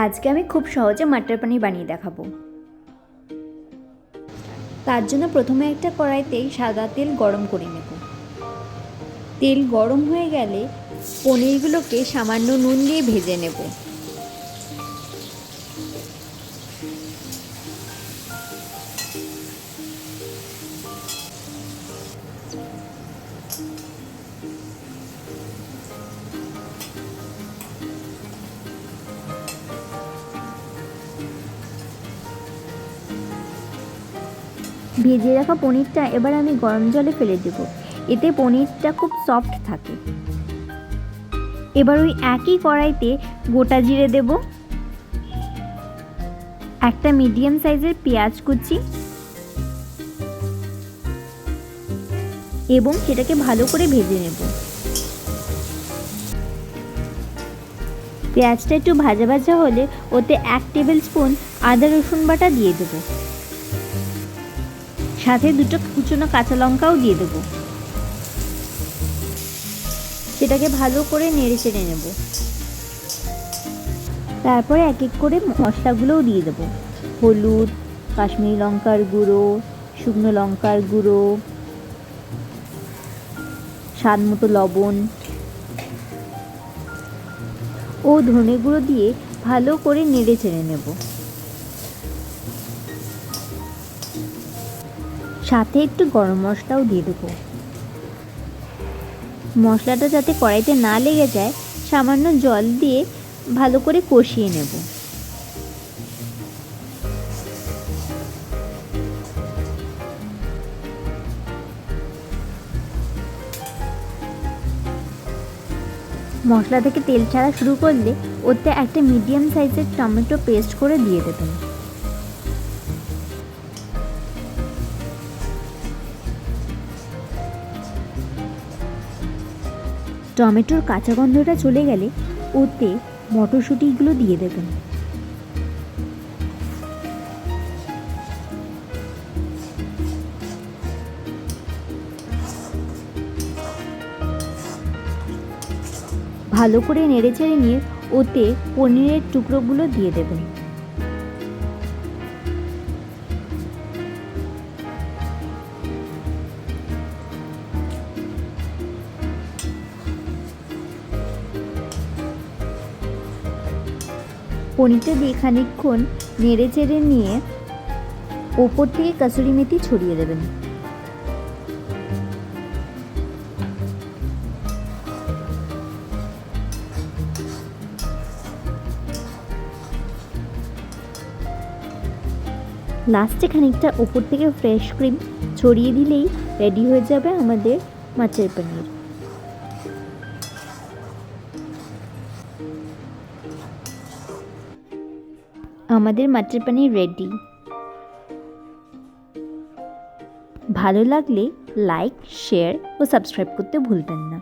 আজকে আমি খুব সহজে মাটার পনির বানিয়ে দেখাবো। তার জন্য প্রথমে একটা কড়াইতে সাদা তেল গরম করে নেব। তেল গরম হয়ে গেলে পনিরগুলোকে সামান্য নুন দিয়ে ভেজে নেব। ভেজে রাখা পনিরটা এবার আমি গরম জলে ফেলে দেব, এতে পনিরটা খুব সফট থাকে। এবার ওই একই কড়াইতে গোটা জিরে দেব, একটা মিডিয়াম সাইজের পেঁয়াজ কুচি এবং সেটাকে ভালো করে ভেজে নেব। পেঁয়াজটা একটু ভাজা ভাজা হলে ওতে 1 টেবিল স্পুন আদা রসুন বাটা দিয়ে দেবো, সাথে 2টো কুচনো কাঁচা লঙ্কাও দিয়ে দেবো। সেটাকে ভালো করে নেড়ে চেড়ে নেব। তারপরে এক এক করে মশলাগুলোও দিয়ে দেবো। হলুদ, কাশ্মীরি লঙ্কার গুঁড়ো, শুকনো লঙ্কার গুঁড়ো, স্বাদ মতো লবণ ও ধনে গুঁড়ো দিয়ে ভালো করে নেড়ে চেড়ে নেব। সাথে একটু গরম মশলাও দিয়ে দেবো। মশলাটা যাতে কড়াইতে না লেগে যায় সামান্য জল দিয়ে ভালো করে কষিয়ে নেব। মশলা থেকে তেল ছাড়া শুরু করলে ওতে একটা মিডিয়াম সাইজের টমেটো পেস্ট করে দিয়ে দেবেন। টমেটোর কাঁচা গন্ধটা চলে গেলে ওতে মটরশুঁটিগুলো দিয়ে দেবেন। ভালো করে নেড়েচেড়ে নিয়ে ওতে পনিরের টুকরোগুলো দিয়ে দেবেন। পনিরটা দিয়ে খানিকক্ষণ নেড়ে চেড়ে নিয়ে ওপর থেকে কাসুরি মেথি ছড়িয়ে দেবেন। লাস্টে খানিকটা ওপর থেকে ফ্রেশ ক্রিম ছড়িয়ে দিলেই রেডি হয়ে যাবে আমাদের মাটার পনির। আমাদের মাটার পনির রেডি। ভালো লাগলে লাইক, শেয়ার ও সাবস্ক্রাইব করতে ভুলবেন না।